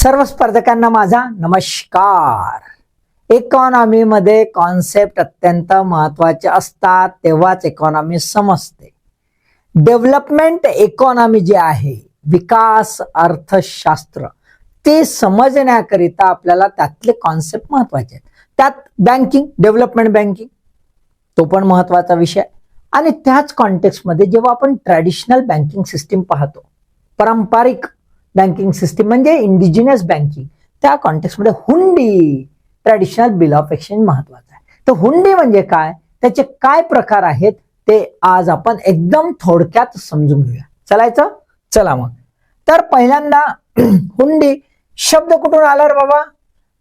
सर्व स्पर्धकांना माझा नमस्कार. इकॉनॉमी मध्ये कॉन्सेप्ट अत्यंत महत्वाचे असतात, तेव्हाच इकॉनॉमी समजते. डेव्हलपमेंट इकॉनॉमी जे आहे, विकास अर्थशास्त्र, ते समजण्याकरिता आपल्याला त्यातले कॉन्सेप्ट महत्वाचे आहेत. त्यात बँकिंग, डेव्हलपमेंट बँकिंग तो पण महत्वाचा विषय. आणि त्याच कॉन्टेक्स्ट मध्ये जेव्हा आपण ट्रॅडिशनल बँकिंग सिस्टीम पाहतो, पारंपरिक बँकिंग सिस्टीम म्हणजे इंडिजिनस बँकिंग, त्या कॉन्टेक्स्ट मध्ये हुंडी, ट्रॅडिशनल बिल ऑफ एक्सचेंज महत्वाचा आहे. तर हुंडी म्हणजे काय, त्याचे काय प्रकार आहेत, ते आज आपण एकदम थोडक्यात समजून घेऊया. चलायचं, चला मग. तर पहिल्यांदा हुंडी शब्द कुठून आला रे बाबा,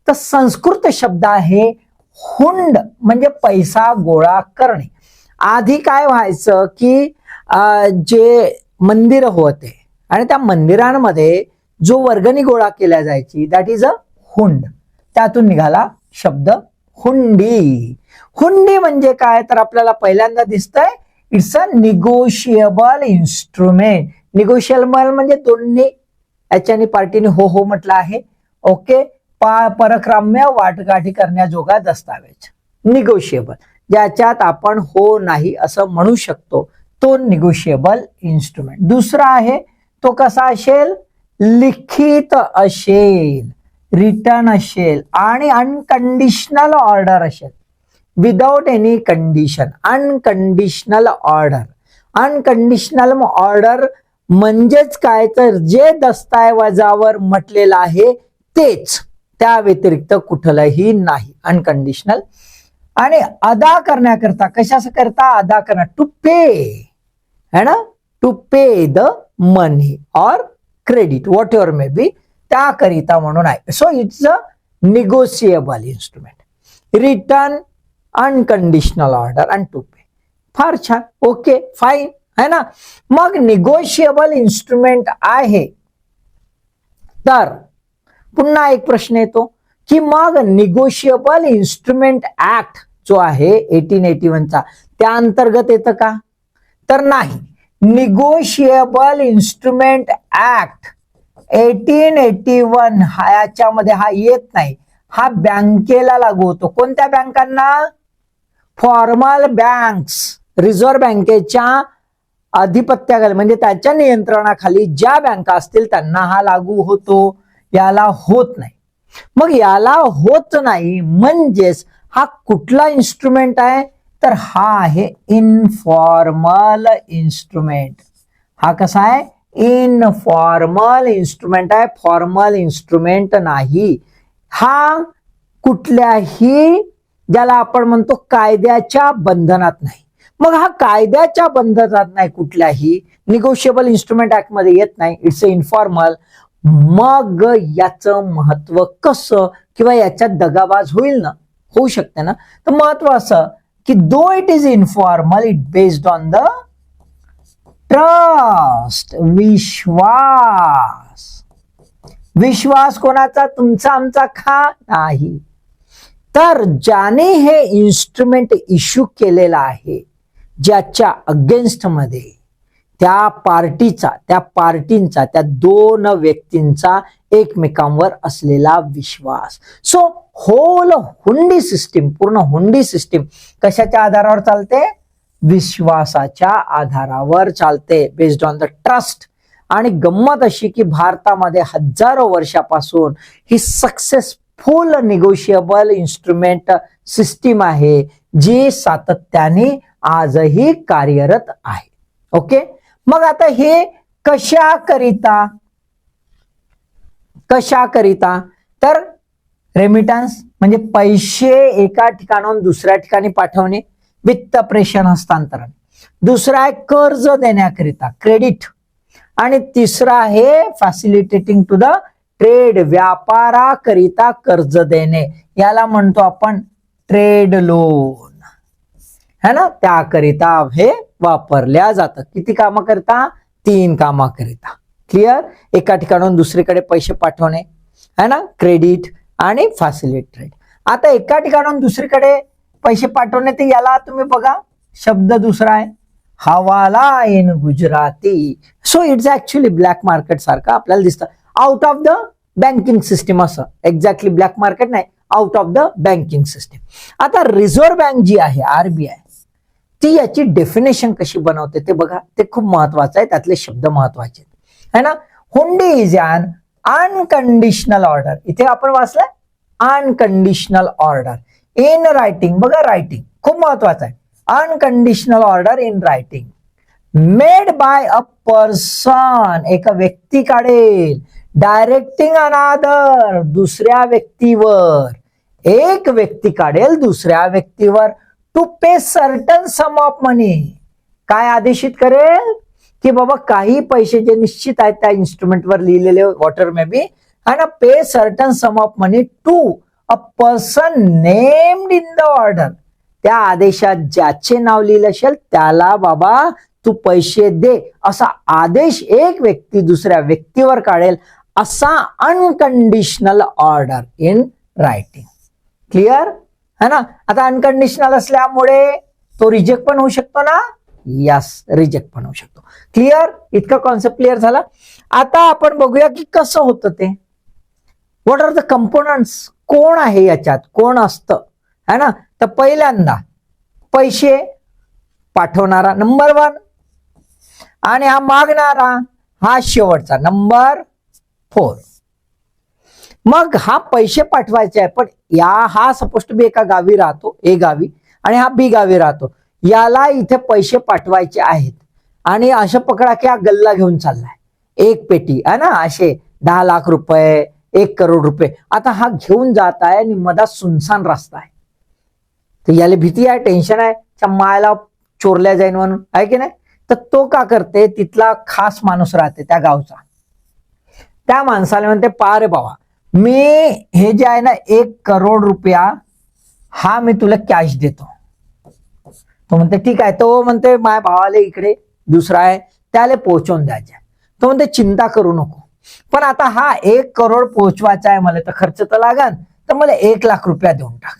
तर संस्कृत शब्द आहे हुंड, म्हणजे पैसा गोळा करणे. आधी काय व्हायचं की जे मंदिर होते आणि त्या मंदिरांमध्ये जो वर्गणी गोळा केल्या जायची, दॅट इज अ हुंड. त्यातून निघाला शब्द हुंडी. हुंडी म्हणजे काय, तर आपल्याला पहिल्यांदा दिसतंय it's a negotiable instrument. Negotiable म्हणजे दोन्ही याच्यानी पार्टीने हो हो म्हटलं आहे. ओके, परक्राम्य वाटगाठी करण्याजोगा दस्तावेज, निगोशिएबल, ज्याच्यात आपण हो नाही असं म्हणू शकतो, तो निगोशिएबल इन्स्ट्रुमेंट. दुसरा आहे तो कसा असेल, लिखित असेल, रिटर्न असेल आणि अनकंडिशनल ऑर्डर असेल, without any condition. Unconditional order. Unconditional order म्हणजेच काय, तर जे दस्तऐवजावर म्हटलेलं आहे तेच, त्या व्यतिरिक्त कुठलंही नाही, अनकंडिशनल. आणि अदा करण्याकरता, कशाकरता अदा करणार, टू पे, है ना, टू पे द मनी और credit what ever may be, त्याकरिता म्हणून आहे. So it's a negotiable instrument. Return, unconditional order आणि टू पे. फार छान, ओके फाईन, है ना. मग निगोशिएबल इन्स्ट्रुमेंट आहे, तर पुन्हा एक प्रश्न येतो की मग निगोशिएबल इन्स्ट्रुमेंट ऍक्ट जो आहे 1881 चा, त्या अंतर्गत येतं का, तर नाही. निगोशिएबल इन्स्ट्रुमेंट ऍक्ट 1881 याच्यामध्ये हा येत नाही. हा बँकेला लागू होतो. कोणत्या बँकांना, फॉर्मल बँक्स, रिझर्व्ह बँकेच्या अधिपत्याखाली म्हणजे त्याच्या नियंत्रणाखाली ज्या बँका असतील त्यांना हा लागू होतो, याला होत नाही. मग याला होत नाही म्हणजेच हा कुठला इन्स्ट्रुमेंट आहे, तर हा आहे इनफॉर्मल इन्स्ट्रुमेंट. हा कसा आहे, इनफॉर्मल इन्स्ट्रुमेंट आहे, फॉर्मल इन्स्ट्रुमेंट नाही. हा कुठल्याही, ज्याला आपण म्हणतो कायद्याच्या बंधनात नाही. मग हा कायद्याच्या बंधनात नाही, कुठल्याही निगोशिएबल इन्स्ट्रुमेंट ऍक्ट मध्ये येत नाही, इट्स इनफॉर्मल. मग याचं महत्व कसं, किंवा याच्यात दगाबाज होईल ना, होऊ शकते ना, तर महत्व असं की though it is informal, it based on the trust, विश्वास. विश्वास कोणाचा, तुमचा आमचा का नाही. तर ज्याने हे इन्स्ट्रुमेंट इश्यू केलेला आहे, ज्याच्या अगेन्स्ट मध्ये त्या पार्टीचा, त्या पार्टींचा, त्या दोन व्यक्तींचा एकमेकांवर असलेला विश्वास. सो होल हुंडी सिस्टीम, पूर्ण हुंडी सिस्टीम कशाच्या आधारावर चालते, विश्वासाच्या आधारावर चालते, बेस्ड ऑन द ट्रस्ट. आणि गंमत अशी की भारतामध्ये हजारो वर्षापासून ही सक्सेसफुल निगोशिएबल इन्स्ट्रुमेंट सिस्टीम आहे, जी सातत्याने आजही कार्यरत आहे. ओके, मग आता हे कशाकरिता, तर रेमिटन्स म्हणजे पैसे एका ठिकाणाहून दुसऱ्या ठिकाणी पाठवणे, वित्त प्रेषण, हस्तांतरण. दुसरा आहे कर्ज देण्याकरिता, क्रेडिट. आणि तिसरा आहे फॅसिलिटेटिंग टू द ट्रेड, व्यापाराकरिता कर्ज देणे, याला म्हणतो आपण ट्रेड लोन, है ना. त्याकरिता हे वापरल्या जातं. किती कामं करता, 3 कामाकरिता. क्लिअर, एका ठिकाणून दुसरीकडे पैसे पाठवणे, है ना, क्रेडिट आणि फॅसिलिटेट. आता एका ठिकाणून दुसरीकडे पैसे पाठवणे, ते याला तुम्ही बघा शब्द दुसरा आहे, हवाला in Gujarati. So it's actually black market सारखं आपल्याला दिसतं. Out of the banking system असं एक्झॅक्टली ब्लॅक मार्केट नाही, out of the banking system. आता रिझर्व्ह बँक जी आहे RBI ती याची डेफिनेशन कशी बनवते ते बघा, ते खूप महत्वाचं आहे, त्यातले शब्द महत्वाचे आहे ना. हुंडी इज अन अनकंडिशनल ऑर्डर, इथे आपण वाचलंय अनकंडिशनल ऑर्डर इन रायटिंग, बघा रायटिंग खूप महत्वाचं आहे. Unconditional order in writing made by a person, एक व्यक्ती काढेल, डायरेक्टिंग अनादर, दुसऱ्या व्यक्तीवर, एक व्यक्ती काढेल दुसऱ्या व्यक्तीवर to pay certain sum of money, काय आदेशित करेल की बाबा काही पैसे जे निश्चित आहेत त्या इन्स्ट्रुमेंटवर लिहिलेले वॉटर मे बी आणि pay certain sum of money to a person named in the order, त्या आदेशात ज्याचे नाव लिहिलं असेल त्याला बाबा तू पैसे दे, असा आदेश एक व्यक्ती दुसऱ्या व्यक्तीवर काढेल, असा unconditional order in writing. Clear है ना. आता अनकंडिशनल असल्यामुळे तो रिजेक्ट पण होऊ शकतो ना, यस रिजेक्ट पण होऊ शकतो. क्लिअर, इतका कॉन्सेप्ट क्लिअर झाला. आता आपण बघूया की कसं होतं ते. व्हॉट आर द कंपोनंट्स, कोण आहे याच्यात, कोण असतं है ना. तर पहिल्यांदा पैसे पाठवणारा नंबर 1 आणि हा मागणारा हा शेवटचा नंबर 4. मग हा पैसे पाठवायचे आहे, पण हा सपोज टू बी एका गावी राहतो, ए गावी, आणि हा बी गावी राहतो. याला इथे पैसे पाठवायचे आहेत आणि असं पकडा की हा गल्ला घेऊन चाललाय, एक पेटी आहे ना, असे 10 लाख रुपये, 1 करोड रुपये. आता हा घेऊन जात आहे आणि मधात सुनसान रस्ता आहे, तर याला भीती आहे, टेन्शन आहे, मायाला चोरल्या जाईन म्हणून, आहे की नाही. तर तो का करते, तिथला खास माणूस राहते त्या गावचा, त्या माणसाला म्हणते पा रे बाबा, मी हे जे आहे ना 1 करोड रुपया हा मी तुला कॅश देतो. तो म्हणते ठीक आहे. तो म्हणते माझ्या भावाला इकडे दुसरा आहे त्याला पोहोचवून द्यायचे. तो म्हणते चिंता करू नको, पण आता हा 1 करोड पोहोचवायचा आहे मला, तर खर्च तर लागन, तर मला 1 लाख रुपया देऊन टाक.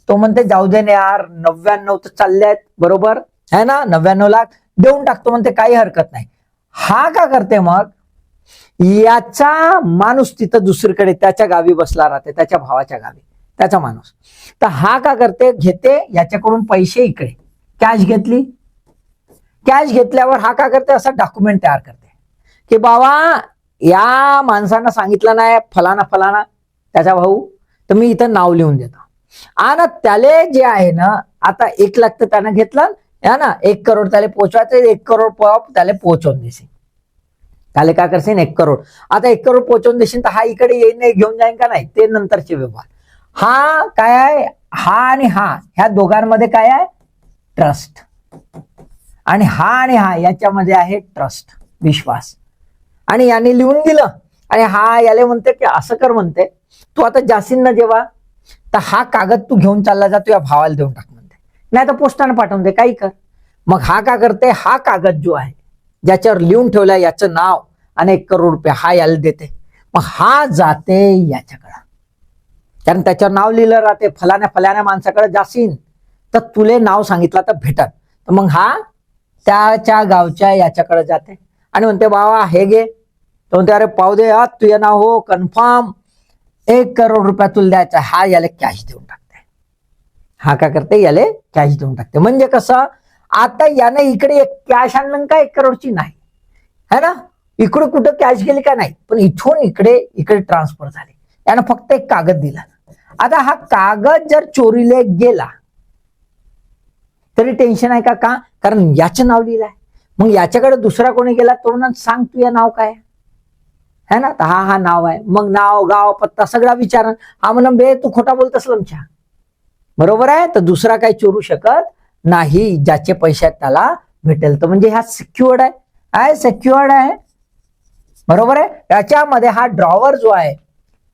तो म्हणते जाऊ दे ना यार, 99 तर चालले आहेत बरोबर है ना, 99 लाख देऊन टाकतो. म्हणते काही हरकत नाही. हा का करते मग, याचा माणूस तिथं दुसरीकडे त्याच्या गावी बसला राहते, त्याच्या भावाच्या गावी त्याचा माणूस. तर हा का करते, घेते याच्याकडून पैसे, इकडे कॅश घेतली, कॅश घेतल्यावर हा का करते, असा डॉक्युमेंट तयार करते की बाबा या माणसानं सांगितलं नाही फलाना फलाना त्याचा भाऊ, तर मी इथं नाव लिहून देतो. आणि त्याले जे आहे ना, आता 1 लाख तर त्यानं घेतलं या ना, 1 करोड त्याला पोहोचवायचं, 1 करोड त्याला पोहोचवून देशील, त्याला काय करशील 1 करोड. आता 1 करोड पोहोचवून देशील तर हा इकडे येईन नाही, घेऊन जाईन का नाही, ते नंतरचे व्यवहार. हा काय आहे, हा आणि हा ह्या दोघांमध्ये काय आहे, ट्रस्ट. आणि हा याच्यामध्ये आहे ट्रस्ट, विश्वास. आणि याने लिहून दिलं आणि हा याला म्हणते की असं कर, म्हणते तू आता जाशील ना जेव्हा, तर हा कागद तू घेऊन चालला जा, तू या भावाला देऊन टाक म्हणते, नाही तर पोस्टाने पाठवून दे, काही कर. मग हा का करते, हा कागद जो आहे ज्याच्यावर लिहून ठेवलाय याचं नाव आणि 1 करोड रुपये हा याला देते. मग हा जाते याच्याकडं, कारण त्याच्यावर नाव लिहिलं राहते, फलाण्या माणसाकडे जाशील तर तुले नाव सांगितलं तर भेटत. तर मग हा त्याच्या गावच्या याच्याकडे जाते आणि म्हणते बाबा हे घे. तो म्हणते अरे पाहू दे तुझं नाव हो कन्फर्म, 1 करोड रुपया तुला द्यायचा. हा याला कॅश देऊन टाकते. हा का करते, याला कॅश देऊन टाकते. म्हणजे कसं, आता याने इकडे कॅश आणलं का 1 करोडची नाही है ना, इकडे कुठं कॅश गेली का नाही, पण इथून इकडे ट्रान्सफर झाले. यानं फक्त एक कागद दिला. आता हा कागद जर चोरीला गेला तरी टेन्शन आहे का, कारण याचं नाव लिहिलं आहे. मग याच्याकडे दुसरा कोणी गेला तो म्हणून सांग तू या नाव काय है ना, तर हा नाव आहे. मग नाव गाव पत्ता सगळा विचारण. हा म्हणून बे तू खोटा बोलतस लमच्या, बरोबर आहे. तर दुसरा काही चोरू शकत नाही, ज्याचे पैसे आहेत त्याला भेटेल. तर म्हणजे हा सिक्युअर्ड आहे, सिक्युअर्ड आहे, बरोबर आहे. याच्यामध्ये हा ड्रॉवर जो आहे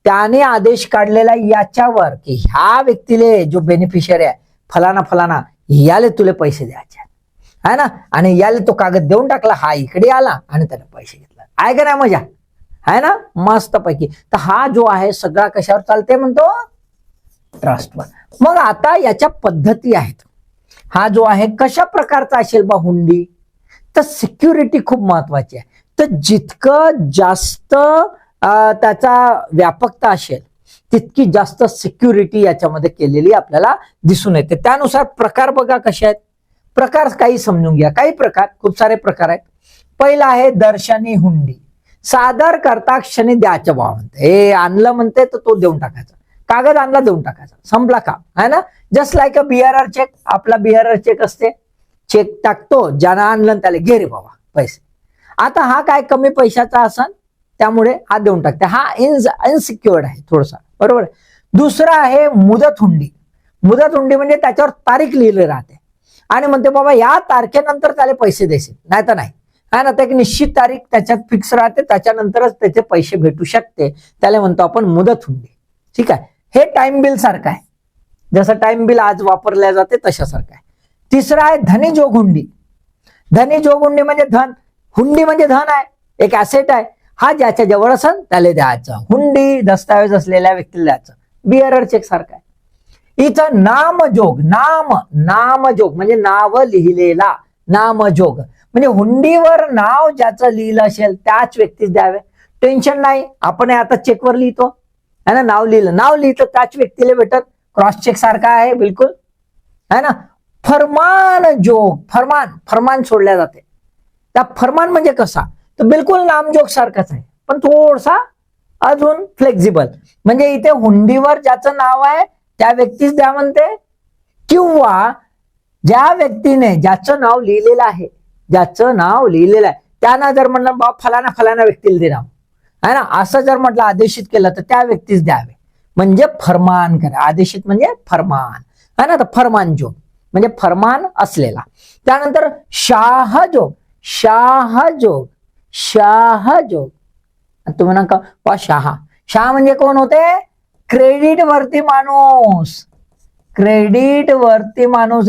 त्याने आदेश काढलेला याच्यावर की ह्या व्यक्तीले जो बेनिफिशियरी आहे फलाना याले तुले पैसे द्यायचे आहे ना, आणि याले तो कागद देऊन टाकला. हा इकडे आला आणि त्याने पैसे घेतला. आहे का नाही मजा, आहे ना, मस्त पैकी. तर हा जो आहे सगळा कशावर चालते म्हणतो, ट्रस्टवर. मग आता याच्या पद्धती आहेत. हा जो आहे कशा प्रकारचा असेल बा हुंडी, तर सिक्युरिटी खूप महत्वाची आहे. तर जितकं जास्त त्याचा व्यापकता असेल तितकी जास्त सिक्युरिटी याच्यामध्ये केलेली आपल्याला दिसून येते. त्यानुसार प्रकार बघा कसे आहेत. प्रकार काही समजून घ्या. काही प्रकार, खूप सारे प्रकार आहेत. पहिला आहे दर्शनी हुंडी. सादर करता क्षणी द्यायचं भाव म्हणते. हे आणलं म्हणते तर तो देऊन टाकायचा. कागद आणला देऊन टाकायचा, संपला काम आहे ना. Just like a bearer cheque. आपला बिअरर चेक असते, चेक टाकतो, ज्यानं आणलं त्याला घे रे बाबा पैसे. आता हा काय कमी पैशाचा असन त्यामुळे हा देऊन टाकते. हा इनसिक्युअर्ड आहे थोडासा, बरोबर. दुसरा आहे मुदत हुंडी. मुदत हुंडी म्हणजे त्याच्यावर तारीख लिहिली राहते आणि म्हणते बाबा या तारखेनंतर त्याला पैसे द्यायचे, नाही तर नाही. हा ना, एक निश्चित तारीख त्याच्यात फिक्स राहते, त्याच्यानंतरच त्याचे पैसे भेटू शकते. त्याला म्हणतो आपण मुदत हुंडी. ठीक आहे. हे टाइम बिल सारखं आहे. जसं टाइम बिल आज वापरल्या जाते तशासारखं आहे. तिसरा आहे धनी जोग हुंडी. धनी जोग हुंडी म्हणजे धन. हुंडी म्हणजे धन आहे, एक ऍसेट आहे. हा ज्याच्या जवळ असेल त्याला द्यायचं. हुंडी दस्तावेज असलेल्या व्यक्तीला द्यायचं. बिअरर चेक सारखं आहे. इथं नामजोग. नामजोग म्हणजे नाव लिहिलेला. नामजोग म्हणजे हुंडीवर नाव ज्याचं लिहिलं असेल त्याच व्यक्तीस द्यावे. टेन्शन नाही. आपण आता चेकवर लिहितो है ना, नाव लिहितं त्याच व्यक्तीला भेटत. क्रॉस चेक सारखा आहे बिलकुल, है ना. फरमान जोग. फरमान सोडल्या जाते. त्या फरमान म्हणजे कसा, तर बिलकुल नामजोग सारखाच आहे पण थोडासा अजून फ्लेक्झिबल. म्हणजे इथे हुंडीवर ज्याचं नाव आहे त्या व्यक्तीच द्या म्हणते, किंवा ज्या व्यक्तीने ज्याचं नाव लिहिलेलं आहे त्यानं जर म्हणलं बा फलाना व्यक्तीला दे नाव आहे ना, असं जर म्हटलं आदेशित केलं तर त्या व्यक्तीच द्यावे. म्हणजे फरमान करा. आदेशित म्हणजे फरमान है ना. तर फरमान जोग म्हणजे फरमान असलेला. त्यानंतर शाहजोग. तुम्ही म्हणा का शाह म्हणजे कोण होते, क्रेडिट वरती माणूस.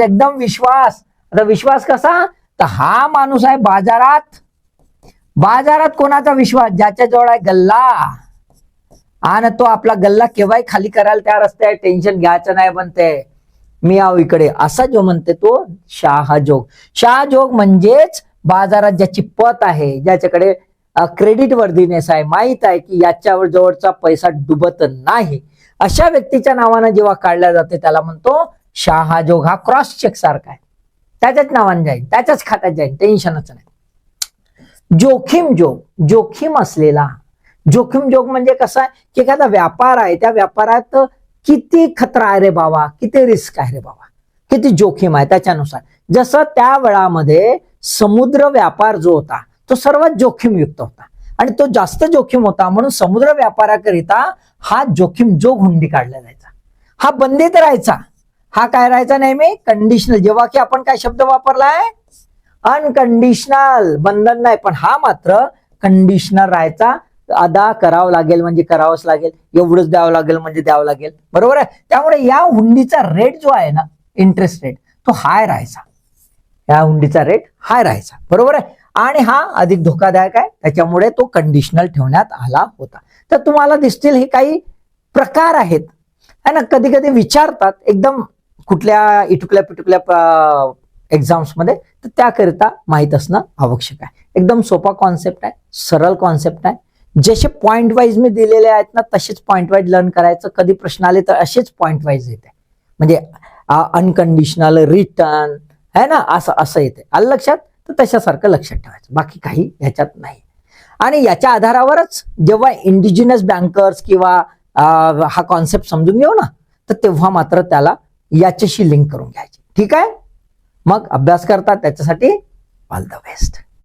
एकदम विश्वास. आता विश्वास कसा, तर हा माणूस आहे बाजारात कोणाचा विश्वास, ज्याच्या जवळ आहे गल्ला आणि तो आपला गल्ला केव्हाही खाली करायला तयार असते, टेन्शन घ्यायचं नाही म्हणते, मी आव इकडे, असा जो म्हणते तो शाहजोग म्हणजेच बाजारात ज्याची पत आहे, ज्याच्याकडे क्रेडिट वर्दीनेस आहे, माहित आहे की याच्यावर जवळचा पैसा डुबत नाही, अशा व्यक्तीच्या नावानं जेव्हा काढल्या जाते त्याला म्हणतो शाहजोग. हा क्रॉस चेक सारखा आहे, त्याच्याच नावाने जाईल, त्याच्याच खात्यात जाईल, टेन्शनच नाही. जोखीम असलेला. जोखीम जोग म्हणजे कसं आहे की एखादा व्यापार आहे, त्या व्यापारात किती खतरा आहे रे बाबा, किती रिस्क आहे रे बाबा, किती जोखीम आहे, त्याच्यानुसार. जसं त्या वेळामध्ये समुद्र व्यापार जो होता तो सर्वात जोखीमयुक्त होता आणि तो जास्त जोखीम होता, म्हणून समुद्र व्यापाराकरिता हा जोखीम जोग हुंडी काढला जायचा. हा बंदीत राहायचा. हा काय राहायचा नेहमी, कंडिशनल. जेव्हा की आपण काय शब्द वापरलाय, अनकंडिशनल, बंधन नाही, पण हा मात्र कंडिशनल राहायचा. अदा करावं लागेल म्हणजे करावंच लागेल, एवढंच द्यावं लागेल म्हणजे द्यावं लागेल, बरोबर आहे. त्यामुळे या हुंडीचा रेट जो आहे ना, इंटरेस्ट रेट, तो हाय राहायचा. या हुंडीचा रेट हाय राहायचा, बरोबर आहे. आणि हा अधिक धोकादायक आहे, त्याच्यामुळे तो कंडिशनल ठेवण्यात आला होता. तर तुम्हाला दिसतील हे काही प्रकार आहेत है ना. कधी कधी विचारतात एकदम कुठल्या इटुकल्या पिटुकल्या एक्झाम्स मध्ये, तर त्याकरिता माहित असणं आवश्यक आहे. एकदम सोपा कॉन्सेप्ट आहे, सरळ कॉन्सेप्ट आहे. जसे पॉइंट वाईज मी दिलेले आहेत ना, तसेच पॉइंट वाईज लर्न करायचं. कधी प्रश्न आले तर असेच पॉइंट वाईज येते, म्हणजे अनकंडिशनल, रिटर्न है ना, असं येते. आलं लक्षात, तर तशासारखं लक्षात ठेवायचं, बाकी काही ह्याच्यात नाही. आणि याच्या आधारावरच जेव्हा इंडिजिनस बँकर्स किंवा हा कॉन्सेप्ट समजून घेऊ ना, तर तेव्हा मात्र त्याला याच्याशी लिंक करून घ्यायची. ठीक आहे. मग अभ्यास करतात त्याच्यासाठी ऑल द बेस्ट.